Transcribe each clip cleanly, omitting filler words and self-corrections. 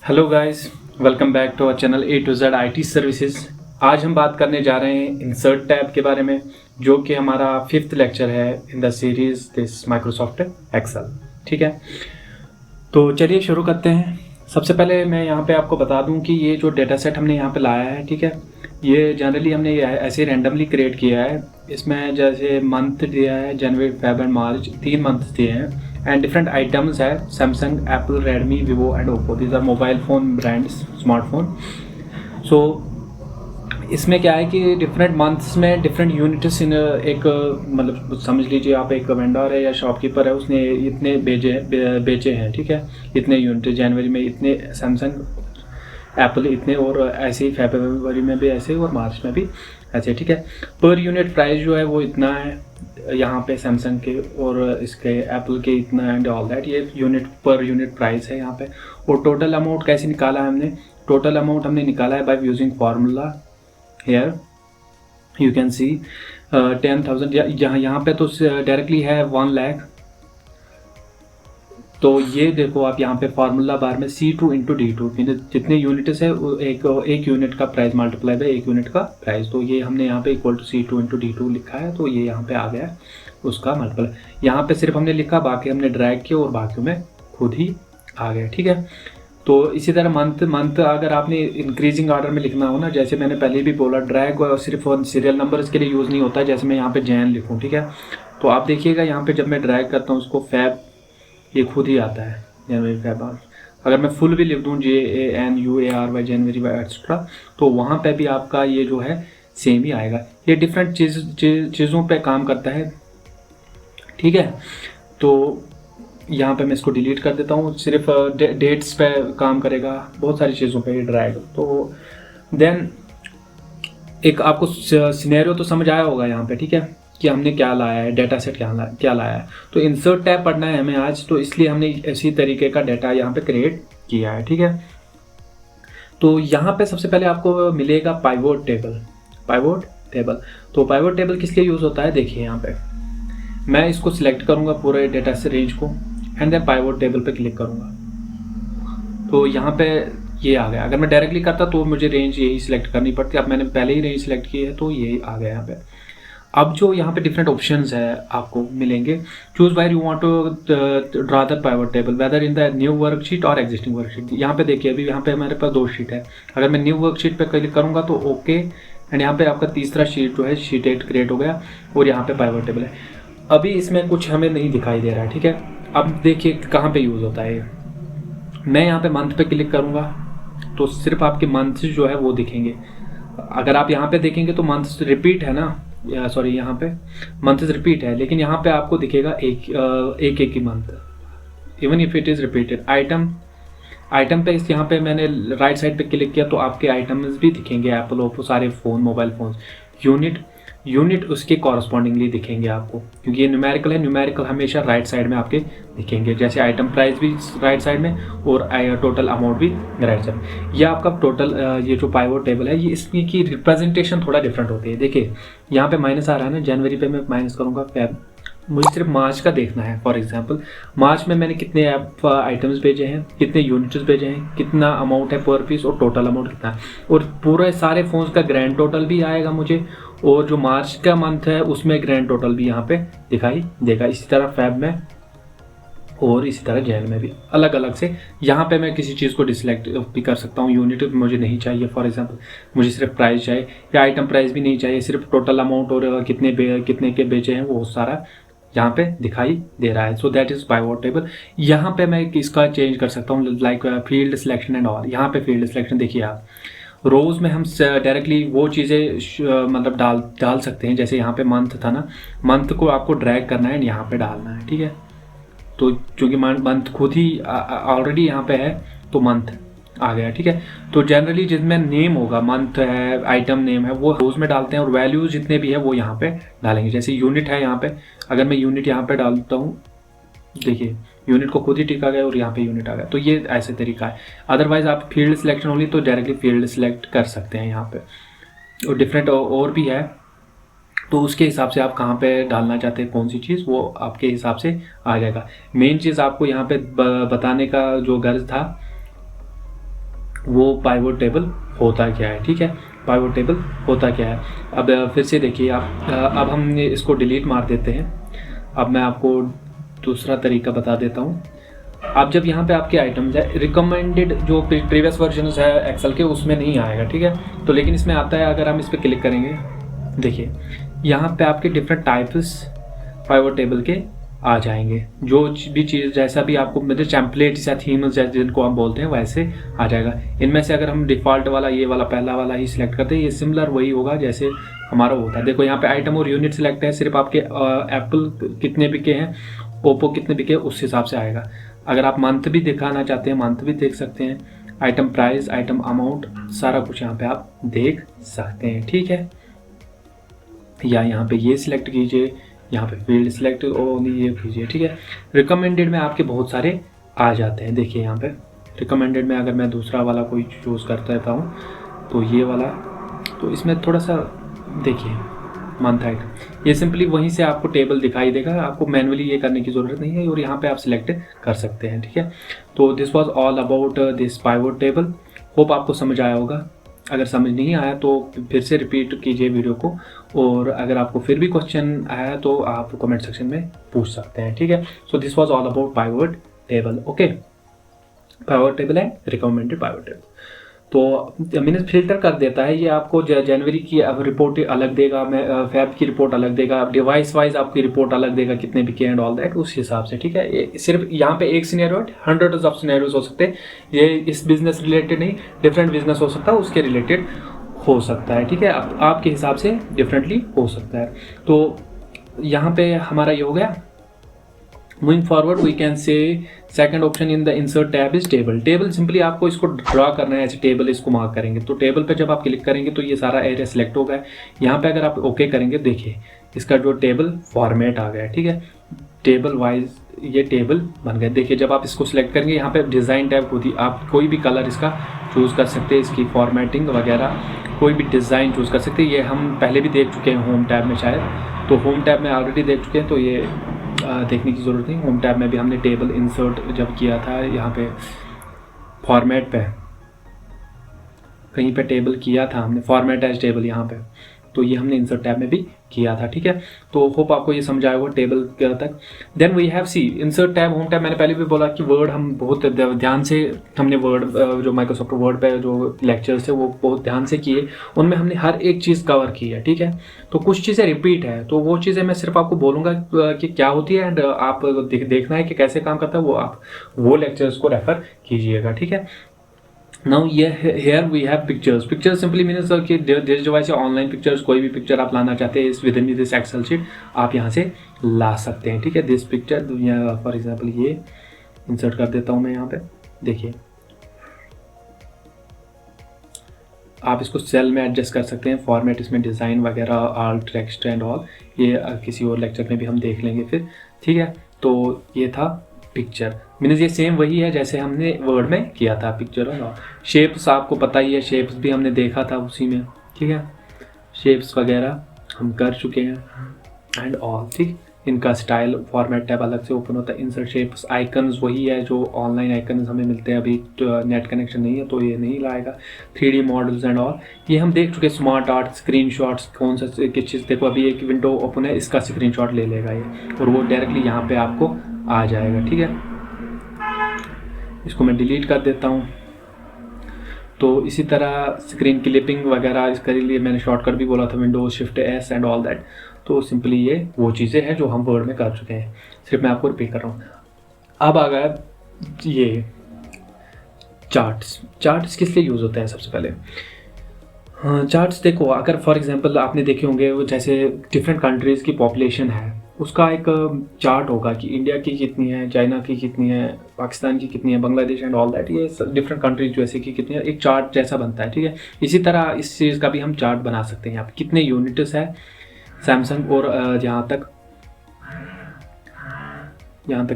Hello guys, welcome back to our channel A to Z IT services. आज हम बात करने जा रहे हैं इंसर्ट टैब के बारे में, जो कि हमारा 5th लेक्चर है in the series this Microsoft Excel. ठीक है, तो चलिए शुरू करते हैं। सबसे पहले मैं यहाँ पे आपको बता दूँ कि ये जो डेटा सेट हमने यहाँ पे लाया है, ठीक है, ये जनरली हमने ऐसे रैंडमली क्रिएट किया है। इसमें जैसे मंथ दिया है, जनवरी, फरवरी एंड मार्च, 3 मंथ दिए हैं एंड डिफरेंट आइटम्स है Samsung, Apple, Redmi, Vivo and Oppo. These are mobile phone brands, smartphone. So इसमें क्या है कि डिफरेंट मंथ्स में डिफरेंट यूनिट्स इन एक, मतलब समझ लीजिए आप एक वेंडर है या शॉपकीपर है, उसने इतने बेचे हैं, ठीक है, इतने यूनिट जनवरी में, इतने सैमसंग, एप्पल इतने, और ऐसे ही फरवरी में भी ऐसे, और मार्च में भी ऐसे, ठीक है। पर यूनिट प्राइस जो है वो इतना है यहाँ पे सैमसंग के, और इसके एप्पल के इतना एंड ऑल दैट। ये यूनिट पर यूनिट प्राइस है यहाँ पे। और टोटल अमाउंट कैसे निकाला है हमने? टोटल अमाउंट हमने निकाला है by using formula. Here you can see 10,000। यहाँ पे तो डायरेक्टली है 1 लाख। तो ये देखो आप यहाँ पे फार्मूला बार में C2 इंटू D2, जितने यूनिट्स है एक यूनिट का प्राइस मल्टीप्लाई बाय एक यूनिट का प्राइस। तो ये हमने यहाँ पे equal to C2 into D2 लिखा है, तो ये यहाँ पे आ गया उसका मल्टीप्लाई। यहाँ पे सिर्फ हमने लिखा, बाकी हमने ड्रैग किया और बाकी में खुद ही आ गया, ठीक है। तो इसी तरह मंथ अगर आपने इंक्रीजिंग ऑर्डर में लिखना हो ना, जैसे मैंने पहले भी बोला, ड्रैग सिर्फ सीरियल नंबर्स के लिए यूज़ नहीं होता। जैसे मैं यहाँ पे जैन लिखूँ, ठीक है, तो आप देखिएगा यहाँ पे जब मैं ड्रैग करता हूँ उसको, फैब ये खुद ही आता है, जनवरी, फरवरी। अगर मैं फुल भी लिख दूँ JANUARY, जनवरी एक्स्ट्रा, तो वहाँ पे भी आपका ये जो है सेम ही आएगा। ये डिफरेंट चीज़ों पे काम करता है, ठीक है। तो यहाँ पे मैं इसको डिलीट कर देता हूँ, सिर्फ डेट्स पे काम करेगा, बहुत सारी चीज़ों पे ड्रैग। तो देन एक आपको सिनेरियो तो समझ आया होगा यहाँ पे, ठीक है, कि हमने क्या लाया है, डेटा सेट क्या लाया है। तो इंसर्ट टैब पढ़ना है हमें आज, तो इसलिए हमने इसी तरीके का डेटा यहाँ पे क्रिएट किया है, ठीक है। तो यहाँ पे सबसे पहले आपको मिलेगा पाइवोट टेबल। तो पाइवोट टेबल किस लिए यूज़ होता है, देखिए यहाँ पे मैं इसको सिलेक्ट करूँगा पूरे डेटा से रेंज को, एंड देन पाइवोट टेबल पे क्लिक करूँगा, तो यहाँ पे ये आ गया। अगर मैं डायरेक्टली करता तो मुझे रेंज यही सिलेक्ट करनी पड़ती, अब मैंने पहले ही रेंज सिलेक्ट की है तो ये आ गया यहाँ पे। अब जो यहाँ पे डिफरेंट ऑप्शंस है आपको मिलेंगे, choose where you want to draw the pivot table whether in the new worksheet और एग्जिस्टिंग वर्कशीट। यहाँ पे देखिए अभी यहाँ पे हमारे पास 2 शीट है। अगर मैं न्यू वर्कशीट पे क्लिक करूँगा तो ओके, एंड यहाँ पे आपका तीसरा शीट जो है शीट 8 क्रिएट हो गया, और यहाँ पे पाइवोट टेबल है। अभी इसमें कुछ हमें नहीं दिखाई दे रहा है, ठीक है। अब देखिए कहाँ पे यूज़ होता है। मैं यहाँ पे मंथ पे क्लिक करूँगा तो सिर्फ आपके मंथ्स जो है वो दिखेंगे। अगर आप यहाँ पे देखेंगे तो मंथ्स रिपीट है ना, सॉरी यहाँ पे मंथ्स रिपीट है, लेकिन यहाँ पे आपको दिखेगा एक ही month, even if it is repeated. Item पे यहाँ पे मैंने राइट साइड पे क्लिक किया तो आपके आइटम्स भी दिखेंगे, एप्पल, ओप्पो, सारे फ़ोन, मोबाइल फ़ोन। यूनिट उसके कॉरस्पॉन्डिंगली दिखेंगे आपको, क्योंकि ये न्यूमेरिकल है। न्यूमेरिकल हमेशा राइट साइड में आपके दिखेंगे, जैसे आइटम प्राइस भी राइट साइड में और टोटल अमाउंट भी राइट साइड में। यह आपका टोटल ये जो पाइवोट टेबल है, ये इसकी की रिप्रेजेंटेशन थोड़ा डिफरेंट होती है। देखिए यहाँ पे माइनस आ रहा है ना, जनवरी पे मैं माइनस करूँगा, फैब मुझे सिर्फ मार्च का देखना है। फॉर एग्जांपल मार्च में मैंने कितने आइटम्स भेजे हैं, कितने यूनिट्स भेजे हैं, कितना अमाउंट है पर पीस, और टोटल अमाउंट कितना है, और पूरे सारे फोन्स का ग्रैंड टोटल भी आएगा मुझे, और जो मार्च का मंथ है उसमें ग्रैंड टोटल भी यहाँ पे दिखाई देगा। इसी तरह फैब में और इसी तरह जैन में भी अलग अलग से। यहाँ पे मैं किसी चीज़ को डिसलेक्ट भी कर सकता हूँ। यूनिट मुझे नहीं चाहिए, फॉर एग्जांपल मुझे सिर्फ प्राइस चाहिए, या आइटम प्राइस भी नहीं चाहिए, सिर्फ टोटल अमाउंट और कितने के बेचे हैं वो सारा यहाँ पे दिखाई दे रहा है। So that is pivot table. यहाँ पे मैं इसका चेंज कर सकता हूँ, like field selection and all. यहाँ पे फील्ड सिलेक्शन देखिए आप, रोज़ में हम डायरेक्टली वो चीज़ें मतलब डाल सकते हैं। जैसे यहाँ पे मंथ था ना, मंथ को आपको ड्रैग करना है, यहाँ पे डालना है, ठीक है। तो चूँकि मंथ खुद ही ऑलरेडी यहाँ पे है तो मंथ आ गया, ठीक है। तो जनरली जिसमें नेम होगा, मंथ है, आइटम नेम है, वो रोज में डालते हैं, और वैल्यूज जितने भी है वो यहाँ पे डालेंगे। जैसे यूनिट है यहाँ पे, अगर मैं यूनिट यहाँ पे डालता हूँ, देखिए यूनिट को खुद ही टिक आ गया और यहाँ पे यूनिट आ गया। तो ये ऐसे तरीका है। अदरवाइज आप फील्ड सिलेक्शन होगी तो डायरेक्टली फील्ड सिलेक्ट कर सकते हैं यहाँ पे, और डिफरेंट और भी है, तो उसके हिसाब से आप कहाँ पे डालना चाहते हैं कौन सी चीज़, वो आपके हिसाब से आ जाएगा। मेन चीज़ आपको यहाँ पे बताने का जो गर्ज था वो पाइवोट टेबल होता क्या है, ठीक है। पाइवोट टेबल होता क्या है, अब फिर से देखिए आप, अब हम इसको डिलीट मार देते हैं। अब मैं आपको दूसरा तरीका बता देता हूँ। अब जब यहाँ पे आपके आइटम्स है, रिकमेंडेड जो प्रीवियस वर्जन है एक्सेल के उसमें नहीं आएगा, ठीक है। तो लेकिन इसमें आता है, अगर हम इस पर क्लिक करेंगे, देखिए यहाँ पे आपके डिफरेंट टाइप्स पाइवोट टेबल के आ जाएंगे। जो भी चीज़ जैसा भी आपको मतलब टेम्पलेट्स या थीम्स जिनको हम बोलते हैं वैसे आ जाएगा। इनमें से अगर हम डिफ़ॉल्ट वाला ये वाला पहला वाला ही सिलेक्ट करते हैं, ये सिमिलर वही होगा जैसे हमारा होता है। देखो यहाँ पे आइटम और यूनिट सिलेक्ट है, सिर्फ आपके एप्पल कितने बिके हैं, ओप्पो कितने बिके उस हिसाब से आएगा। अगर आप मंथ भी दिखाना चाहते हैं मंथ भी देख सकते हैं, आइटम प्राइस, आइटम अमाउंट, सारा कुछ यहाँ पे आप देख सकते हैं, ठीक है। या यहाँ पे ये सिलेक्ट कीजिए, यहाँ पे फील्ड सिलेक्ट ओनली ये कीजिए, ठीक है। रिकमेंडेड में आपके बहुत सारे आ जाते हैं। देखिए यहाँ पे रिकमेंडेड में अगर मैं दूसरा वाला कोई चूज़ कर देता हूँ, तो ये वाला, तो इसमें थोड़ा सा देखिए मंथ आइटम, ये सिंपली वहीं से आपको टेबल दिखाई देगा, आपको मैनुअली ये करने की ज़रूरत नहीं है और यहाँ पे आप सिलेक्ट कर सकते हैं, ठीक है। तो this was all about this pivot table. Hope आपको समझ आया होगा। अगर समझ नहीं आया तो फिर से रिपीट कीजिए वीडियो को, और अगर आपको फिर भी क्वेश्चन आया तो आप कमेंट सेक्शन में पूछ सकते हैं, ठीक है। So this was all about pivot table, okay. Pivot table है रिकमेंडेड पाइवोट टेबल। तो मैंने फिल्टर कर देता है, ये आपको जनवरी की अब रिपोर्ट अलग देगा, फेब की रिपोर्ट अलग देगा, डिवाइस वाइज आपकी रिपोर्ट अलग देगा, कितने बिके एंड ऑल दैट, उस हिसाब से, ठीक है। सिर्फ यहाँ पे एक सिनेरियो है, हंड्रेड्स ऑफ सिनेरियोज हो सकते हैं, ये इस बिजनेस रिलेटेड नहीं, डिफरेंट बिजनेस हो सकता है, उसके रिलेटेड हो सकता है, ठीक है। आपके हिसाब से डिफरेंटली हो सकता है। तो यहाँ पे हमारा ये हो गया। Moving forward we can say second option in the insert tab is table. Table simply आपको इसको ड्रा करना है, ऐसे टेबल इसको मार्क करेंगे। तो टेबल पे जब आप क्लिक करेंगे तो ये सारा एरिया सिलेक्ट होगा। यहाँ पे अगर आप ओके करेंगे, देखिए इसका जो टेबल फॉर्मेट आ गया, ठीक है। टेबल वाइज ये टेबल बन गए। देखिए जब आप इसको सिलेक्ट करेंगे, यहाँ पे डिज़ाइन टैब होती, आप कोई भी कलर इसका चूज़ कर सकते हैं, इसकी फॉर्मेटिंग वगैरह कोई भी डिज़ाइन चूज़ कर सकते हैं। ये हम पहले भी देख चुके हैं होम टैब में शायद, तो होम टैब में ऑलरेडी देख चुके हैं, तो ये देखने की ज़रूरत नहीं। होम टैब में भी हमने टेबल इंसर्ट जब किया था, यहाँ पे फॉर्मेट पे कहीं पे टेबल किया था हमने, फॉर्मेट एज टेबल यहाँ पे, तो ये हमने इंसर्ट टैब में भी किया था, ठीक है। तो होप आपको ये समझ आएगा टेबल तक। Then we have see insert tab, home tab. मैंने पहले भी बोला कि वर्ड हम बहुत ध्यान से, हमने वर्ड जो माइक्रोसॉफ्ट वर्ड पे जो लेक्चर्स है वो बहुत ध्यान से किए, उनमें हमने हर एक चीज़ कवर की है, ठीक है। तो कुछ चीज़ें रिपीट है, तो वो चीज़ें मैं सिर्फ आपको बोलूँगा कि क्या होती है, एंड आप देखना है कि कैसे काम करता है, वो आप वो लेक्चर्स को रेफर कीजिएगा, ठीक है। नाउ ये here we have pictures. Pictures simply means कि दिस डिवाइस या ऑनलाइन पिक्चर्स, कोई भी पिक्चर आप लाना चाहते हैं इस within this Excel sheet, आप यहाँ से ला सकते हैं, ठीक है। दिस पिक्चर, फॉर एग्जांपल ये इंसर्ट कर देता हूँ मैं यहाँ पे, देखिए आप इसको सेल में एडजस्ट कर सकते हैं, फॉर्मेट इसमें डिज़ाइन वगैरह, आल्ट, टेक्स्ट एंड ऑल, ये किसी और लेक्चर में भी हम देख लेंगे फिर, ठीक है। तो ये था पिक्चर, मीन्स ये सेम वही है जैसे हमने वर्ड में किया था, पिक्चर और शेप्स आपको पता ही है, शेप्स भी हमने देखा था उसी में, ठीक है। शेप्स वगैरह हम कर चुके हैं एंड ऑल, ठीक। इनका स्टाइल फॉर्मेट टैब अलग से ओपन होता है। इंसर्ट शेप्स, आइकन्स वही है जो ऑनलाइन आइकन्स हमें मिलते हैं, अभी तो नेट कनेक्शन नहीं है तो ये नहीं लाएगा। 3D मॉडल्स एंड ऑल ये हम देख चुके। स्मार्ट आर्ट, स्क्रीनशॉट्स, कौन सा किस चीज़, देखो अभी एक विंडो ओपन है, इसका स्क्रीनशॉट ले लेगा ये, और वो डायरेक्टली यहाँ पे आपको आ जाएगा, ठीक है। इसको मैं डिलीट कर देता हूँ। तो इसी तरह स्क्रीन क्लिपिंग वगैरह, इसके लिए मैंने शॉर्टकट भी बोला था, Windows shift S and all that. तो सिंपली ये वो चीज़ें हैं जो हम वर्ड में कर चुके हैं, सिर्फ मैं आपको रिपीट कर रहा हूँ। अब आ गया ये चार्ट्स। चार्ट्स किस लिए यूज़ होते हैं सबसे पहले? चार्ट्स देखो, अगर फॉर एग्जांपल आपने देखे होंगे जैसे डिफरेंट कंट्रीज़ की पॉपुलेशन है, उसका एक चार्ट होगा कि इंडिया की कितनी है, चाइना की कितनी है, पाकिस्तान की कितनी है, बांग्लादेश एंड ऑल दैट, ये डिफरेंट कंट्रीज जैसे की कितनी है, एक चार्ट जैसा बनता है, ठीक है। इसी तरह इस चीज़ का भी हम चार्ट बना सकते हैं। यहाँ पे कितने यूनिट्स है सैमसंग, और यहाँ तक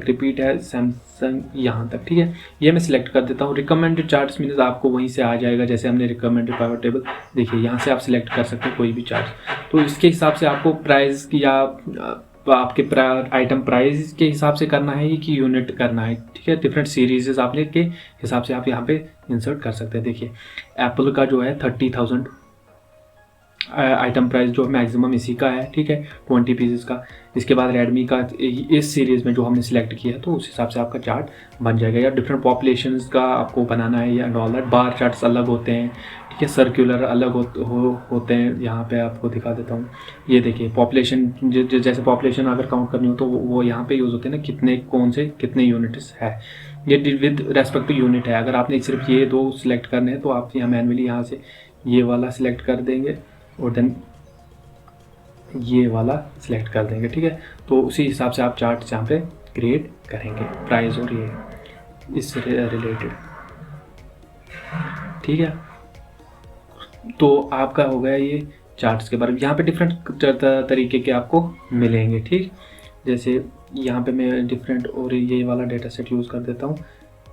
रिपीट है सैमसंग यहाँ तक, ठीक है। ये मैं सिलेक्ट कर देता हूँ। रिकमेंडेड चार्ट्स मीन्स आपको वहीं से आ जाएगा, जैसे हमने रिकमेंडेड पाइवोट टेबल, देखिए यहाँ से आप सिलेक्ट कर सकते हैं कोई भी चार्ट। तो इसके हिसाब से आपको प्राइस की या आपके आइटम प्राइस के हिसाब से करना है कि यूनिट करना है, ठीक है। डिफरेंट सीरीजेस आपने के हिसाब से आप यहाँ पे इंसर्ट कर सकते हैं। देखिए एप्पल का जो है 30,000 आइटम प्राइस जो मैक्सिमम इसी का है, ठीक है, 20 पीसेस का। इसके बाद रेडमी का इस सीरीज़ में जो हमने सिलेक्ट किया है तो उस हिसाब से आपका चार्ट बन जाएगा। या डिफरेंट पॉपुलेशंस का आपको बनाना है या ऑल दैट, बार चार्ट्स अलग होते हैं, ठीक है, सर्कुलर अलग होते हैं। यहाँ पे आपको दिखा देता हूँ, ये देखिए पॉपुलेशन, जैसे पॉपुलेशन अगर काउंट करनी हो तो वो यहाँ पे यूज़ होते हैं ना, कितने कौन से कितने यूनिट्स है, ये विद रेस्पेक्ट टू यूनिट है। अगर आपने सिर्फ ये दो सिलेक्ट करने हैं तो आप यहाँ मैनुअली यहाँ से ये वाला सिलेक्ट कर देंगे और देन ये वाला सिलेक्ट कर देंगे, ठीक है। तो उसी हिसाब से आप चार्ट यहाँ पे क्रिएट करेंगे, प्राइस और ये इससे रिलेटेड, ठीक है। तो आपका हो गया ये चार्ट्स के बारे में। यहाँ पे डिफरेंट तरीके के आपको मिलेंगे, ठीक। जैसे यहाँ पे मैं डिफरेंट और ये वाला डेटा सेट यूज़ कर देता हूँ।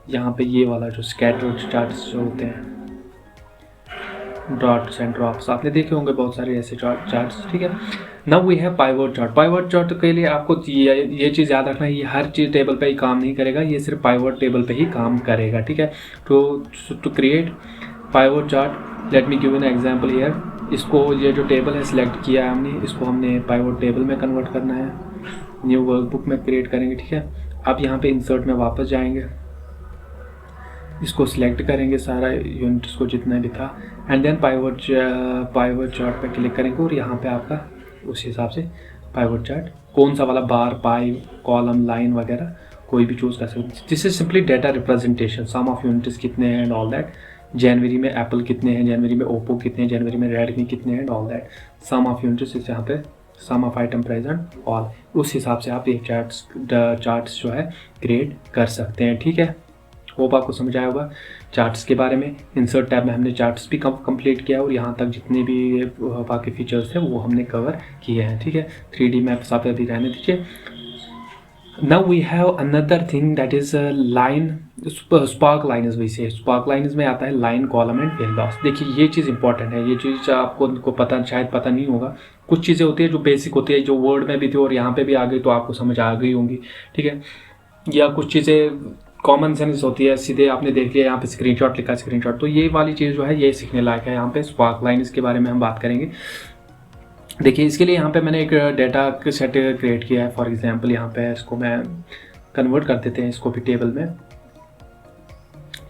यहाँ पे ये वाला जो स्कैटर्ड चार्ट्स जो होते हैं, डॉट्स एंड ड्रॉप्स, आपने देखे होंगे बहुत सारे ऐसे चार्ट्स, ठीक है। Now we have pivot chart. Pivot chart के लिए आपको ये चीज़ याद रखना है, ये हर चीज़ टेबल पे ही काम नहीं करेगा, ये सिर्फ पाइवट टेबल पे ही काम करेगा, ठीक है। To create pivot chart, let me give an example here. इसको ये जो टेबल है सिलेक्ट किया है हमने, इसको हमने पाइवट टेबल में कन्वर्ट करना है, न्यू वर्कबुक में क्रिएट करेंगे, ठीक है। अब यहाँ पे इंसर्ट में वापस जाएंगे, इसको सिलेक्ट करेंगे सारा यूनिट्स को जितना लिखा, एंड देन पाइवट चार्ट पे क्लिक करेंगे और यहाँ पे आपका उस हिसाब से पाइवट चार्ट कौन सा वाला बार, पाई, कॉलम, लाइन वगैरह कोई भी चूज़ कर सकते हैं। This is simply data representation, sum of units कितने हैं एंड ऑल दैट। जनवरी में एप्पल कितने हैं, जनवरी में ओप्पो कितने हैं, जनवरी में रेडमी कितने हैं and all that. Sum of units इस यहाँ पे sum of item price and all, उस हिसाब से आप एक चार्ट्स जो है क्रिएट कर सकते हैं, ठीक है। होप आपको समझ आया होगा चार्ट्स के बारे में। इंसर्ट टैब में हमने चार्ट्स भी कंप्लीट किया और यहाँ तक जितने भी बाकी फीचर्स थे वो हमने कवर किए हैं, ठीक है। 3D मैप्स आप अभी रहने दीजिए। Now we have another thing that is line, spark lines. वैसे स्पार्क लाइन्स में आता है line, column and win loss. देखिए ये चीज़ इंपॉर्टेंट है, ये चीज़ आपको पता शायद पता नहीं होगा। कुछ चीज़ें होती है जो बेसिक होती है, जो वर्ड में भी थी और यहाँ पे भी आ गई तो आपको समझ आ गई होंगी, ठीक है। या कुछ चीज़ें कॉमन सेंस होती है, सीधे आपने देख लिया यहाँ पे स्क्रीनशॉट लिखा है, स्क्रीनशॉट, तो ये वाली चीज़ जो है ये सीखने लायक है। यहाँ पे स्पार्क लाइन, इसके बारे में हम बात करेंगे। देखिए इसके लिए यहाँ पे मैंने एक डेटा सेट क्रिएट किया है। फॉर एग्जांपल यहाँ पे इसको मैं कन्वर्ट कर देते हैं इसको भी टेबल में,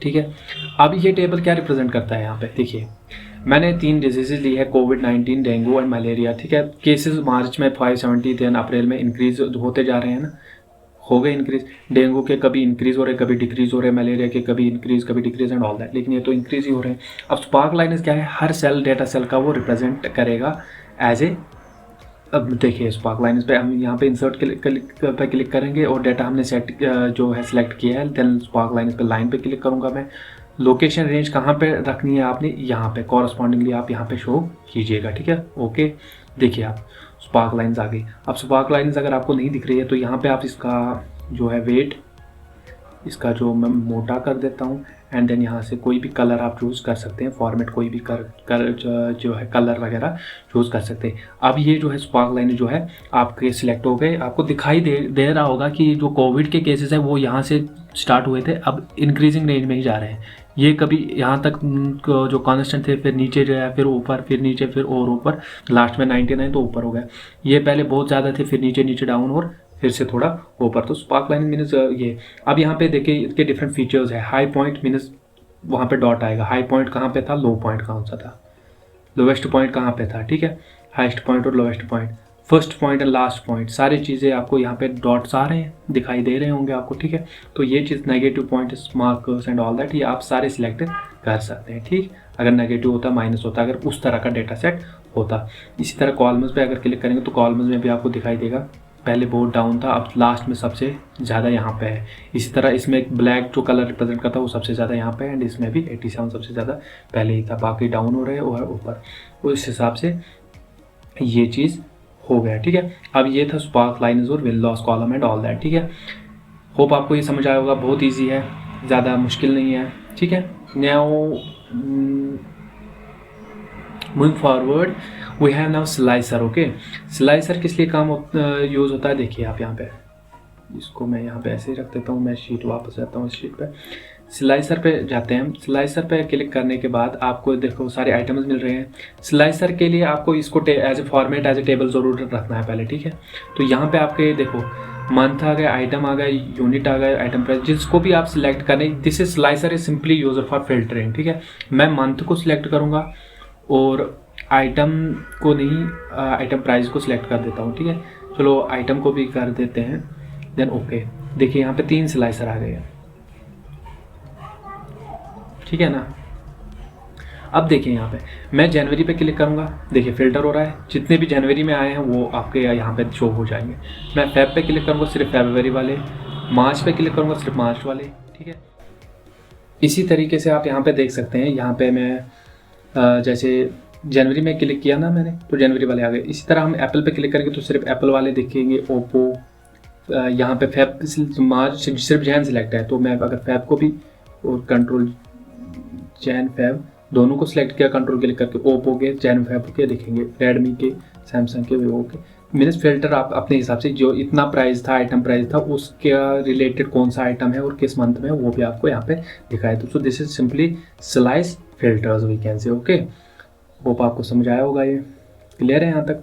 ठीक है। अब ये टेबल क्या रिप्रेजेंट करता है, यहाँ पे देखिए मैंने 3 डिजीजेज ली है, कोविड-19, डेंगू एंड मलेरिया, ठीक है। केसेस मार्च में 570 देन अप्रैल में इंक्रीज होते जा रहे हैं ना, हो गए इंक्रीज। डेंगू के कभी इंक्रीज हो रहे कभी डिक्रीज हो रहे, मलेरिया के कभी इंक्रीज कभी डिक्रीज एंड ऑल दैट, लेकिन ये तो इंक्रीज ही हो रहे हैं। अब स्पार्क लाइन्स क्या है, हर सेल डेटा सेल का वो रिप्रेजेंट करेगा एज ए। अब देखिए स्पार्क लाइन्स पे हम यहाँ पे इंसर्ट पे क्लिक करेंगे और डेटा हमने सेट जो है सिलेक्ट किया है, देन स्पार्क लाइन्स पे लाइन पे क्लिक करूँगा मैं। लोकेशन रेंज कहाँ पे रखनी है आपने, यहाँ पे कॉरस्पॉन्डिंगली आप यहाँ पे शो कीजिएगा, ठीक है। ओके, देखिए आप स्पार्क लाइन्स आ गई। अब स्पार्क लाइन्स अगर आपको नहीं दिख रही है तो यहाँ पे आप इसका जो है वेट, इसका जो मैं मोटा कर देता हूँ, एंड देन यहाँ से कोई भी कलर आप चूज़ कर सकते हैं, फॉर्मेट कोई भी जो है कलर वगैरह चूज़ कर सकते हैं। अब ये जो है स्पार्क लाइन जो है आपके सिलेक्ट हो गए। आपको दिखाई दे रहा होगा कि जो कोविड के केसेस है वो यहाँ से स्टार्ट हुए थे, अब इंक्रीजिंग रेंज में ही जा रहे हैं। ये कभी यहाँ तक जो कांस्टेंट थे, फिर नीचे जो है, फिर ऊपर, फिर नीचे, फिर और ऊपर, लास्ट में 99 तो ऊपर हो गया। ये पहले बहुत ज़्यादा थे, फिर नीचे नीचे डाउन और फिर से थोड़ा ऊपर। तो स्पार्क लाइन मीन्स ये। अब यहाँ पे देखिए इसके डिफरेंट फीचर्स है। हाई पॉइंट मीन्स वहाँ पे डॉट आएगा, हाई पॉइंट कहाँ पे था, लो पॉइंट कौन सा था, लोवेस्ट पॉइंट कहाँ पे था, ठीक है। हाईएस्ट पॉइंट और lowest point, first point and last point, सारी चीज़ें आपको यहाँ पे डॉट्स आ रहे हैं, दिखाई दे रहे होंगे आपको, ठीक है। तो ये चीज़ negative point, markers and all that, ये आप सारे सिलेक्ट कर सकते हैं, ठीक। अगर नेगेटिव होता, माइनस होता, अगर उस तरह का डेटा सेट होता। इसी तरह कॉलम्स पे अगर क्लिक करेंगे तो कॉलम्स में भी आपको दिखाई देगा, पहले बहुत डाउन था, अब लास्ट में सबसे ज़्यादा यहाँ पे है। इसी तरह इसमें एक ब्लैक जो कलर रिप्रेजेंट करता है वो सबसे ज़्यादा यहाँ पे है, एंड इसमें भी 87 सबसे ज़्यादा पहले ही था, बाकी डाउन हो रहे हैं और ऊपर। उस हिसाब से ये चीज़ हो गया, ठीक है। अब ये था स्पार्क लाइन्स और will loss column and all that, ठीक है। होप आपको ये समझ आया होगा, बहुत ईजी है, ज़्यादा मुश्किल नहीं है, ठीक है। Now moving forward we have now slicer. Okay, slicer किस लिए काम यूज़ होता है, देखिए आप यहाँ पे, इसको मैं यहाँ पे ऐसे ही रख देता हूँ, मैं शीट वापस जाता हूँ इस शीट पे, स्लाइसर पे जाते हैं हम। स्लाइसर पे क्लिक करने के बाद आपको देखो सारे आइटम्स मिल रहे हैं। स्लाइसर के लिए आपको इसको as a format, as a table ज़रूर रखना है पहले, ठीक है। तो यहाँ पे आपके देखो मंथ आ गया, आइटम आ गया, यूनिट आ गया, आइटम प्राइस, जिसको भी आप सिलेक्ट करें, this is slicer is simply user for filtering, ठीक है। मैं मंथ को सिलेक्ट करूँगा और आइटम को नहीं, आइटम प्राइस को सिलेक्ट कर देता हूँ, ठीक है। चलो आइटम को भी कर देते हैं, देन ओके। देखिए यहाँ पे 3 स्लाइसर आ गए हैं, ठीक है ना। अब देखिए यहाँ पे मैं जनवरी पे क्लिक करूँगा, देखिए फिल्टर हो रहा है, जितने भी जनवरी में आए हैं वो आपके यहाँ पे शो हो जाएंगे। मैं फेब पे क्लिक करूँगा, सिर्फ फरवरी वाले, मार्च पे क्लिक करूँगा, सिर्फ मार्च वाले, ठीक है। इसी तरीके से आप यहाँ पे देख सकते हैं, यहाँ पे मैं जैसे जनवरी में क्लिक किया ना मैंने, तो जनवरी वाले आ गए। इसी तरह हम एप्पल पे क्लिक करेंगे तो सिर्फ एप्पल वाले दिखेंगे, ओप्पो, यहाँ पे फेब, मार्च सिर्फ जैन सिलेक्ट है, तो मैं अगर फेब को भी और कंट्रोल जैन फेब दोनों को सिलेक्ट किया, कंट्रोल क्लिक करके, ओप्पो के, जैन फेब के दिखेंगे, रेडमी के, सैमसंग के, वीवो के। मीन्स फिल्टर आप अपने हिसाब से जो इतना प्राइस था, आइटम प्राइस था, उसके रिलेटेड कौन सा आइटम है और किस मंथ में, वो भी आपको यहाँ पे दिखाया। तो this is simply slice filters we can say. Okay, hope आपको समझ आया होगा, ये क्लियर है यहाँ तक।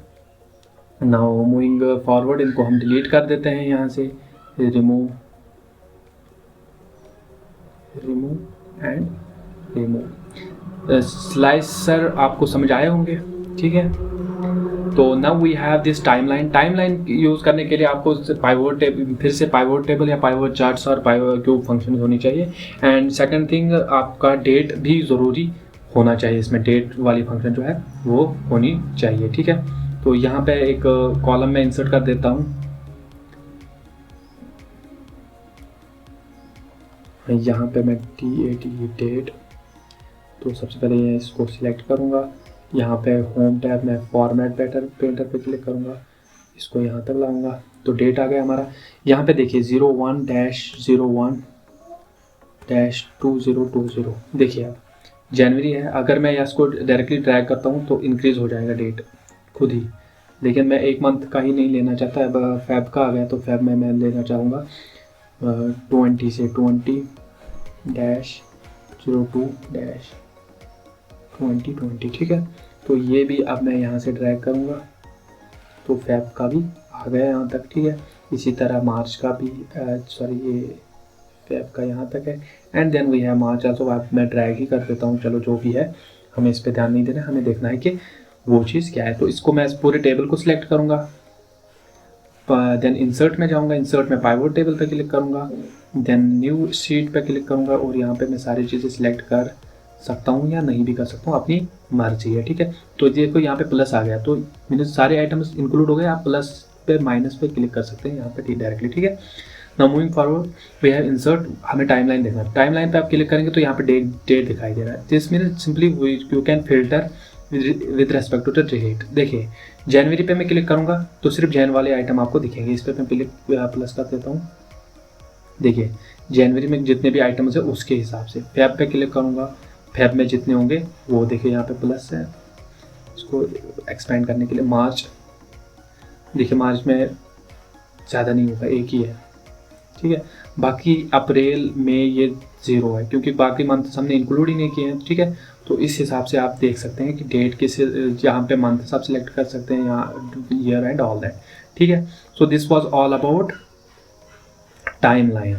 नाउ मूविंग फॉरवर्ड, इनको हम डिलीट कर देते हैं यहाँ से, रिमूव एंड रिमूव। स्लाइसर आपको समझ आए होंगे, ठीक है। तो now we have this timeline use करने के लिए आपको पाइवोट टेबल, फिर से पाइवोट टेबल या पाइवोट चार्ट्स और पाइवोट क्यूब फंक्शन होनी चाहिए। एंड सेकंड थिंग, आपका डेट भी ज़रूरी होना चाहिए, इसमें डेट वाली फंक्शन जो है वो होनी चाहिए, ठीक है। तो यहाँ पे एक कॉलम में इंसर्ट कर देता हूँ, यहाँ पे मैं डेट, तो सबसे पहले ये इसको सिलेक्ट करूँगा। यहाँ पे होम टैब में फॉर्मेट पेंटर पे क्लिक करूँगा, इसको यहाँ तक लाऊंगा, तो डेट आ गया हमारा। यहाँ पे देखिए 01-01-2020, देखिए आप जनवरी है। अगर मैं इसको डायरेक्टली ड्रैग करता हूँ तो इंक्रीज़ हो जाएगा डेट खुद ही, लेकिन मैं एक मंथ का ही नहीं लेना चाहता। अब फेब का आ गया, तो फेब में मैं लेना चाहूँगा 20 से 20-02-2020, ठीक है। तो ये भी अब मैं यहाँ से ड्रैग करूँगा, तो फेब का भी आ गया यहाँ तक, ठीक है। इसी तरह मार्च का भी, ये फेब का यहाँ तक है। एंड देन वी है मार्च आल्सो, मैं ड्रैग ही कर देता हूँ, चलो जो भी है, हमें इस पर ध्यान नहीं देना, हमें देखना है कि वो चीज़ क्या है। तो इसको मैं पूरे टेबल को सिलेक्ट करूँगा, देन इंसर्ट में जाऊँगा, इंसर्ट में पाइवोट टेबल पे क्लिक करूँगा, देन न्यू शीट पे क्लिक करूँगा, और यहाँ पे मैं सारी चीज़ें सिलेक्ट कर सकता हूँ या नहीं भी कर सकता हूँ, अपनी मर्जी है, ठीक है। तो देखो यहाँ पे प्लस आ गया, तो मैंने सारे आइटम्स इंक्लूड हो गए। आप प्लस पे माइनस पे क्लिक कर सकते हैं यहाँ पे डायरेक्टली, ठीक है। Now moving forward we have insert, हमें टाइमलाइन देखना है। टाइमलाइन पे आप क्लिक करेंगे तो यहाँ पे डेट दिखाई दे रहा है। This means simply you can filter with respect to the date. देखिए जनवरी पे मैं क्लिक करूँगा तो सिर्फ जैन वाले आइटम आपको दिखेंगे, इस पर मैं प्लस कर देता हूँ। देखिए जनवरी में जितने भी आइटम्स है उसके हिसाब से। फेब पे क्लिक करूँगा, फेब में जितने होंगे वो देखिए यहाँ पे प्लस है, इसको एक्सपेंड करने के लिए। मार्च, देखिए मार्च में ज़्यादा नहीं होगा, एक ही है, ठीक है। बाकी अप्रैल में ये 0 है, क्योंकि बाकी मंथ हमने इंक्लूड ही नहीं किए हैं, ठीक है। तो इस हिसाब से आप देख सकते हैं कि डेट किस, यहाँ पे मंथ सब सिलेक्ट कर सकते हैं, यहाँ ईयर एंड ऑल दैट, ठीक है। So this was all about timeline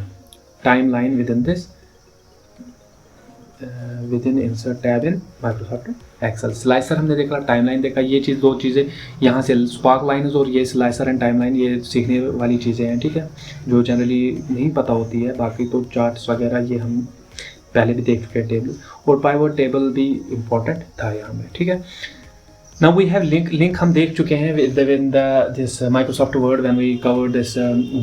within insert tab in Microsoft Excel. Slicer हमने देखा, टाइमलाइन देखा, ये चीज़, दो चीज़ें यहाँ से स्पार्क लाइन्स और ये स्लाइसर एंड टाइमलाइन, ये सीखने वाली चीज़ें हैं, ठीक है, जो जनरली नहीं पता होती है। बाकी तो चार्ट्स वगैरह ये हम पहले भी देख चुके हैं, टेबल और पाइवोट टेबल भी इम्पोर्टेंट था यहाँ में, ठीक है। नाउ वी हैव लिंक हम देख चुके हैं with this Microsoft Word when we cover this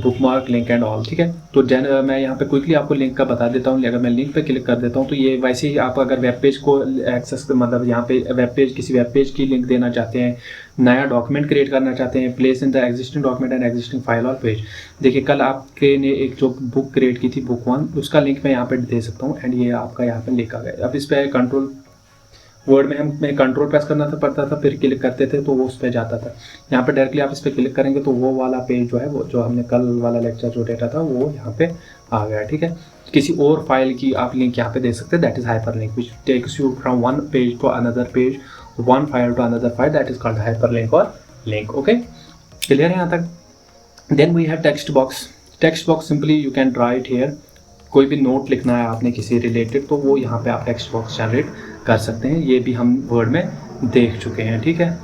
bookmark link and all, ठीक है। तो मैं यहाँ पे क्विकली आपको लिंक का बता देता हूँ। अगर मैं लिंक पे क्लिक कर देता हूँ तो ये वैसे ही, आप अगर वेब पेज को एक्सेस, मतलब यहाँ पे किसी वेब पेज की लिंक देना चाहते हैं, नया डॉक्यूमेंट क्रिएट करना चाहते हैं, place in the existing document and existing file और पेज। देखिए कल आपके ने एक जो बुक क्रिएट की थी, बुक 1, उसका लिंक मैं यहाँ पे दे सकता हूँ, एंड ये आपका यहाँ पे लिंक आ गया। अब इस पर कंट्रोल वर्ड में हमें कंट्रोल प्रेस करना पड़ता था, फिर क्लिक करते थे तो वो उस पर जाता था। यहाँ पे डायरेक्टली आप इस पर क्लिक करेंगे तो वो वाला पेज जो है, वो जो हमने कल वाला लेक्चर जो डेटा था वो यहाँ पे आ गया, ठीक है। किसी और फाइल की आप लिंक यहाँ पे दे सकते हैं, that is hyperlink which takes you from one page to another page, one file to another file, that is called hyperlink और लिंक। ओके, क्लियर है यहाँ तक। Then we have text box. Text box simply you can write here, कोई भी note लिखना है आपने किसी रिलेटेड तो वो यहाँ पे आप टेक्स्ट बॉक्स जनरेट कर सकते हैं। ये भी हम वर्ड में देख चुके हैं, ठीक है।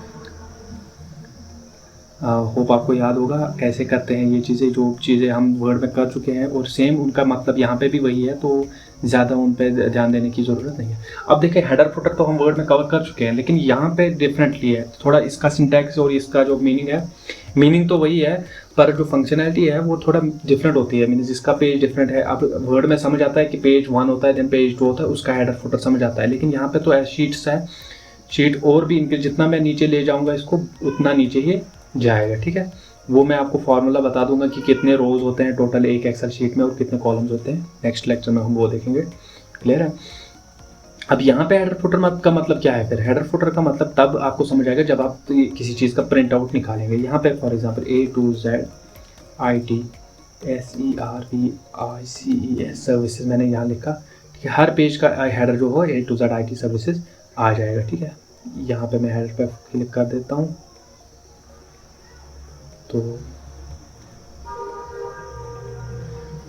होप आपको याद होगा कैसे करते हैं ये चीज़ें, जो चीज़ें हम वर्ड में कर चुके हैं और सेम उनका मतलब यहाँ पे भी वही है, तो ज़्यादा उन पे ध्यान देने की ज़रूरत नहीं है। अब देखिए हेडर फुटर तो हम वर्ड में कवर कर चुके हैं, लेकिन यहाँ पे डिफरेंटली है थोड़ा, इसका सिंटैक्स और इसका जो मीनिंग है, मीनिंग तो वही है पर जो फंक्शनैलिटी है वो थोड़ा डिफरेंट होती है। मीन्स जिसका पेज डिफरेंट है, अब वर्ड में समझ आता है कि पेज 1 होता है, देन पेज 2 होता है, उसका हेडर फुटर समझ आता है। लेकिन यहाँ पे तो शीट्स है, शीट और भी इनके जितना मैं नीचे ले जाऊँगा इसको उतना नीचे ही जाएगा, ठीक है। वो मैं आपको फार्मूला बता दूंगा कि कितने रोज होते हैं टोटल एक एक्सेल शीट में और कितने कॉलम्स होते हैं, नेक्स्ट लेक्चर में हम वो देखेंगे, क्लियर है। अब यहाँ पे हेडर फुटर का मतलब क्या है, फिर हेडर फुटर का मतलब तब आपको समझ आएगा जब आप किसी चीज़ का प्रिंट आउट निकालेंगे। यहाँ पे for example A to Z IT SERVICES services मैंने यहाँ लिखा, ठीक है। हर पेज का हेडर जो हो A to Z IT services आ जाएगा, ठीक है। यहाँ पे मैं हेडर पे क्लिक कर देता हूँ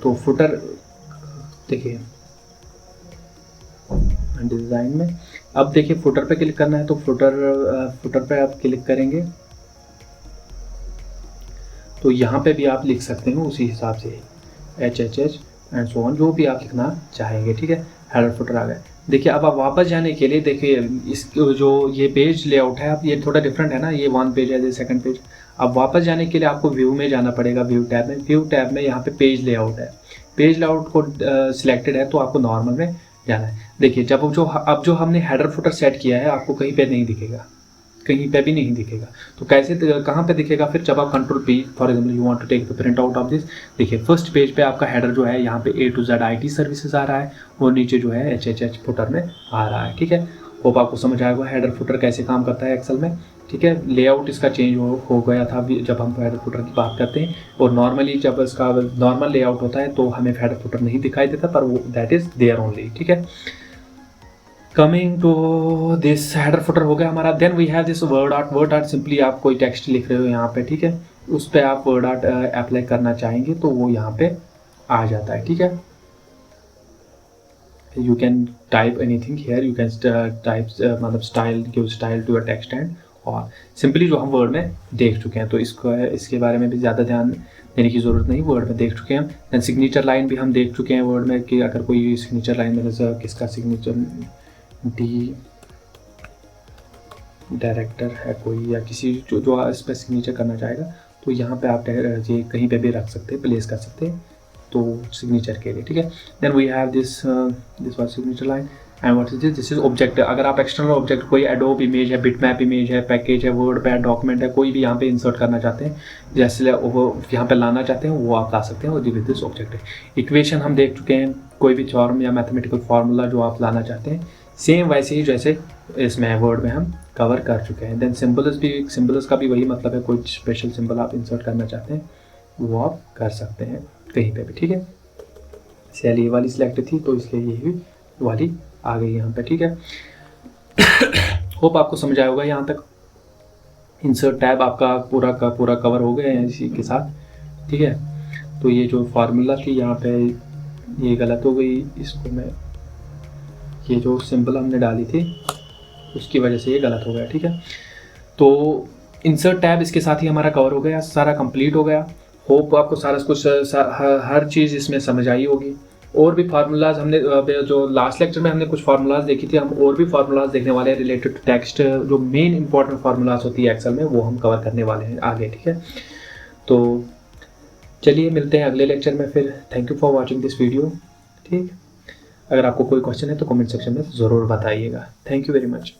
तो फुटर देखिए डिज़ाइन में, अब देखिए फुटर पे क्लिक करना है तो फुटर पे आप क्लिक करेंगे तो यहाँ पे भी आप लिख सकते हैं उसी हिसाब से HHH एंड सो ऑन, जो भी आप लिखना चाहेंगे, ठीक है। हेडर फुटर आ गया। देखिए अब आप वापस जाने के लिए, देखिए इस जो ये पेज लेआउट है, अब ये थोड़ा डिफरेंट है ना, ये 1 पेज है, ये 2nd पेज। अब वापस जाने के लिए आपको व्यू में जाना पड़ेगा, व्यू टैब में। व्यू टैब में यहाँ पे पेज लेआउट है, पेज लेआउट को सिलेक्टेड है तो आपको नॉर्मल में जाना है। देखिए जब अब जो हमने हेडर फुटर सेट किया है आपको कहीं पे नहीं दिखेगा, कहीं पे भी नहीं दिखेगा। तो कैसे कहाँ पे दिखेगा फिर, जब आप control P for example you want to take the print out of this, देखिए फर्स्ट पेज पे आपका हेडर जो है यहाँ पे A to Z IT services आ रहा है और नीचे जो है HHH फुटर में आ रहा है, ठीक है। होप आपको समझ आएगा हेडर फुटर कैसे काम करता है एक्सेल में, ठीक है। लेआउट इसका चेंज हो गया था जब हम हेडर फुटर की बात करते हैं, और नॉर्मली जब इसका नॉर्मल लेआउट होता है तो हमें हेडर फुटर नहीं दिखाई देता, पर वो दैट इज देयर ओनली, ठीक है। Coming to this header footer हो गया हमारा। Then we have this word art. Word art simply आप कोई टेक्स्ट लिख रहे हो यहाँ पे, ठीक है, उस पर आप वर्ड आर्ट अप्लाई करना चाहेंगे तो वो यहाँ पे आ जाता है, ठीक है। You can type anything here, you can type मतलब style, give style to your text and और सिंपली जो हम वर्ड में देख चुके हैं, तो इसके बारे में भी ज़्यादा ध्यान देने की ज़रूरत नहीं, वर्ड में देख चुके हैं। दैन सिग्नेचर लाइन भी हम देख चुके हैं वर्ड में, कि अगर कोई सिग्नेचर लाइन में किसका सिग्नेचर डी डायरेक्टर है कोई, या किसी जो इस पर सिग्नेचर करना चाहेगा तो यहाँ पे आप ये कहीं पे भी रख सकते हैं, प्लेस कर सकते हैं तो सिग्नेचर के लिए, ठीक है। Then we have this was signature line and what is this is object. अगर आप एक्सटर्नल ऑब्जेक्ट कोई एडोब इमेज है, बिटमैप इमेज है, पैकेज है, वर्ड पैड डॉक्यूमेंट है, कोई भी यहाँ पे इंसर्ट करना चाहते हैं, जैसे वो यहाँ पे लाना चाहते हैं वो आप ला सकते हैं, और विद दिस ऑब्जेक्ट है। इक्वेशन हम देख चुके हैं, कोई भी फॉर्म या मैथमेटिकल फार्मूला जो आप लाना चाहते हैं सेम वैसे ही जैसे इसमें वर्ड में हम कवर कर चुके हैं। देन सिंबल्स का भी वही मतलब है, कोई स्पेशल सिंबल आप इंसर्ट करना चाहते हैं वो आप कर सकते हैं कहीं पे भी, ठीक है। सेल ये वाली सिलेक्ट थी तो इसलिए ये वाली आ गई यहाँ पे, ठीक है। होप आपको समझ आया होगा यहाँ तक। इंसर्ट टैब आपका पूरा का पूरा कवर हो गया है इसी के साथ, ठीक है। तो ये जो फार्मूला थी यहाँ पे ये गलत हो गई, इसको मैं ये जो सिंबल हमने डाली थी उसकी वजह से ये गलत हो गया, ठीक है। तो इंसर्ट टैब इसके साथ ही हमारा कवर हो गया, सारा कंप्लीट हो गया। होप आपको सारा कुछ हर चीज़ इसमें समझ आई होगी। और भी फार्मूलाज हमने जो लास्ट लेक्चर में हमने कुछ फार्मूलाज देखी थी, हम और भी फार्मूलाज देखने वाले हैं रिलेटेड टू टेक्स्ट, जो मेन इंपॉर्टेंट फार्मूलाज होती है एक्सेल में वो हम कवर करने वाले हैं आगे, ठीक है। तो चलिए मिलते हैं अगले लेक्चर में फिर। Thank you for watching this video, ठीक। अगर आपको कोई क्वेश्चन है तो कमेंट सेक्शन में ज़रूर बताइएगा। Thank you very much.